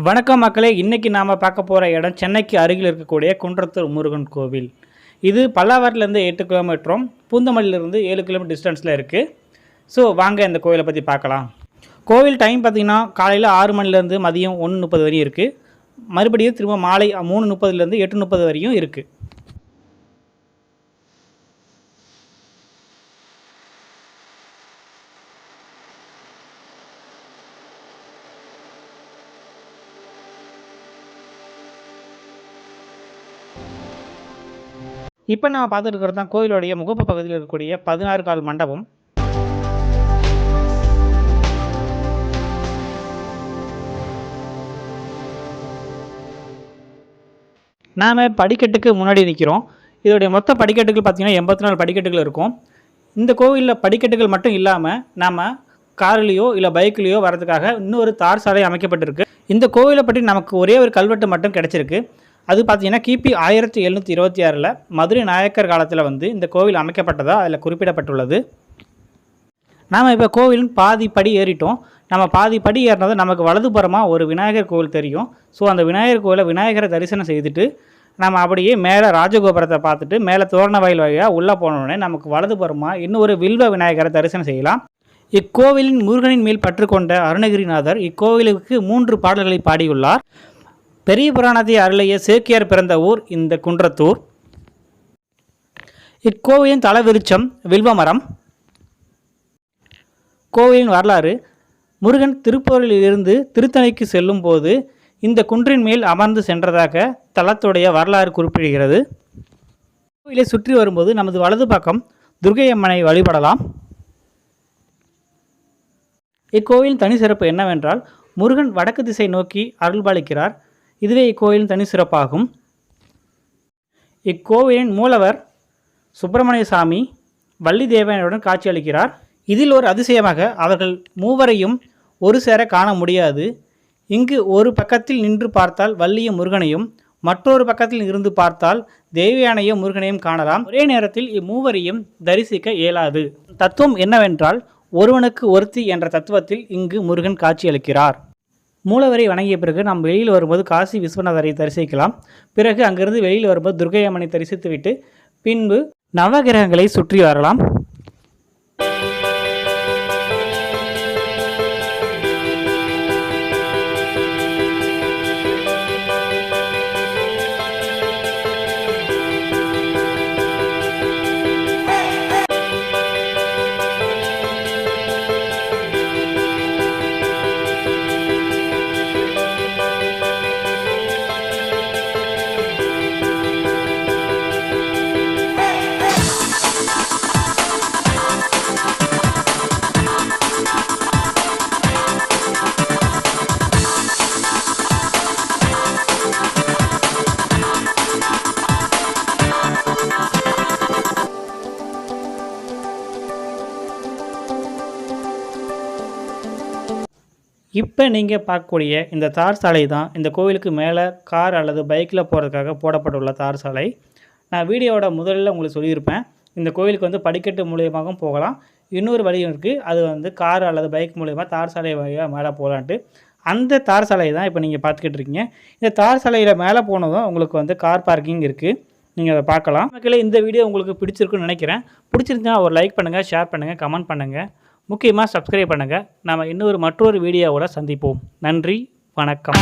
வணக்கம் மக்களே, இன்றைக்கி நாம் பார்க்க போகிற இடம் சென்னைக்கு அருகில் இருக்கக்கூடிய குன்றத்தூர் முருகன் கோவில். இது பல்லாவரத்துலேருந்து 8 கிலோமீட்டரும் பூந்தமல்லியிலிருந்து 7 கிலோமீட்டர் டிஸ்டன்ஸில் இருக்குது. ஸோ வாங்க இந்த கோவிலை பற்றி பார்க்கலாம். கோவில் டைம் பார்த்திங்கன்னா காலையில் 6 மணிலேருந்து மதியம் 1:30 வரையும் இருக்குது. மறுபடியும் திரும்ப மாலை 3:30லேருந்து 8:30 வரையும் இருக்குது. இப்போ நம்ம பார்த்துட்டு இருக்கிறது தான் கோயிலுடைய முகப்பு பகுதியில் இருக்கக்கூடிய 16 கால் மண்டபம். நாம் படிக்கட்டுக்கு முன்னாடி நிற்கிறோம். இதோடைய மொத்த படிக்கட்டுகள் பார்த்திங்கன்னா 84 படிக்கட்டுகள் இருக்கும். இந்த கோவிலில் படிக்கட்டுகள் மட்டும் இல்லாமல் நாம் கார்லேயோ இல்லை பைக்லேயோ வரதுக்காக இன்னொரு தார் சாலை அமைக்கப்பட்டிருக்கு. இந்த கோவிலை பற்றி நமக்கு ஒரே ஒரு கல்வெட்டு மட்டும் கிடச்சிருக்கு. அது பார்த்திங்கன்னா கிபி 1726 மதுரை நாயக்கர் காலத்தில் இந்த கோவில் அமைக்கப்பட்டதாக அதில் குறிப்பிடப்பட்டுள்ளது. நாம் இப்போ கோவிலின் பாதி படி ஏறிட்டோம். நம்ம பாதி படி ஏறினது நமக்கு வலதுபுறமாக ஒரு விநாயகர் கோவில் தெரியும். ஸோ அந்த விநாயகர் கோவிலை விநாயகரை தரிசனம் செய்துட்டு நம்ம அப்படியே மேலே ராஜகோபுரத்தை பார்த்துட்டு மேலே தோரண வாயில் வழியாக உள்ளே போனோடனே நமக்கு வலதுபுறமாக இன்னொரு வில்வ விநாயகரை தரிசனம் செய்யலாம். இக்கோவிலின் முருகனின் மேல் பற்றுக்கொண்ட அருணகிரிநாதர் இக்கோவிலுக்கு 3 பாடல்களை பாடியுள்ளார். பெரிய புராணத்தை அருளிய சேக்கியார் பிறந்த ஊர் இந்த குன்றத்தூர். இக்கோவிலின் தலவிருட்சம் வில்வமரம். கோவிலின் வரலாறு: முருகன் திருப்பூரில் இருந்து திருத்தணிக்கு செல்லும் போது இந்த குன்றின் மேல் அமர்ந்து சென்றதாக தலத்துடைய வரலாறு குறிப்பிடுகிறது. கோவிலை சுற்றி வரும்போது நமது வலது பக்கம் துர்க்கை அம்மனை வழிபடலாம். இக்கோவிலின் தனி சிறப்பு என்னவென்றால் முருகன் வடக்கு திசை நோக்கி அருள்பாலிக்கிறார். இதுவே இக்கோவிலின் தனி சிறப்பாகும். இக்கோவிலின் மூலவர் சுப்பிரமணிய சாமி வள்ளி தேவனுடன் காட்சியளிக்கிறார். இதில் ஒரு அதிசயமாக அவர்கள் மூவரையும் ஒரு சேர காண முடியாது. இங்கு ஒரு பக்கத்தில் நின்று பார்த்தால் வள்ளியும் முருகனையும், மற்றொரு பக்கத்தில் இருந்து பார்த்தால் தேவியானையும் முருகனையும் காணலாம். ஒரே நேரத்தில் இம்மூவரையும் தரிசிக்க இயலாது. தத்துவம் என்னவென்றால் ஒருவனுக்கு ஒருத்தி என்ற தத்துவத்தில் இங்கு முருகன் காட்சியளிக்கிறார். மூலவரை வணங்கிய பிறகு நாம் வெளியில் வரும்போது காசி விஸ்வநாதரை தரிசிக்கலாம். பிறகு அங்கிருந்து வெளியில் வரும்போது துர்க்கை அம்மனை தரிசித்துவிட்டு பின்பு நவகிரகங்களை சுற்றி வரலாம். இப்போ நீங்கள் பார்க்கக்கூடிய இந்த தார் சாலை தான் இந்த கோவிலுக்கு மேலே கார் அல்லது பைக்கில் போகிறதுக்காக போடப்பட்டுள்ள தார் சாலை. நான் வீடியோவோட முதலில் உங்களுக்கு சொல்லியிருப்பேன், இந்த கோவிலுக்கு படிக்கட்டு மூலியமாகவும் போகலாம். இன்னொரு வழியும் இருக்குது, அது கார் அல்லது பைக் மூலயமா தார் சாலை வழியாக மேலே போகலான்ட்டு. அந்த தார் சாலை தான் இப்போ நீங்கள் பார்த்துக்கிட்டு இருக்கீங்க. இந்த தார் சாலையில் மேலே போனதும் உங்களுக்கு கார் பார்க்கிங் இருக்குது, நீங்கள் அதை பார்க்கலாம். மக்களே, இந்த வீடியோ உங்களுக்கு பிடிச்சிருக்குன்னு நினைக்கிறேன். பிடிச்சிருந்தா ஒரு லைக் பண்ணுங்கள், ஷேர் பண்ணுங்கள், கமெண்ட் பண்ணுங்கள், முக்கியமாக சப்ஸ்கிரைப் பண்ணுங்கள். நாம் மற்றொரு வீடியோவோட சந்திப்போம். நன்றி, வணக்கம்.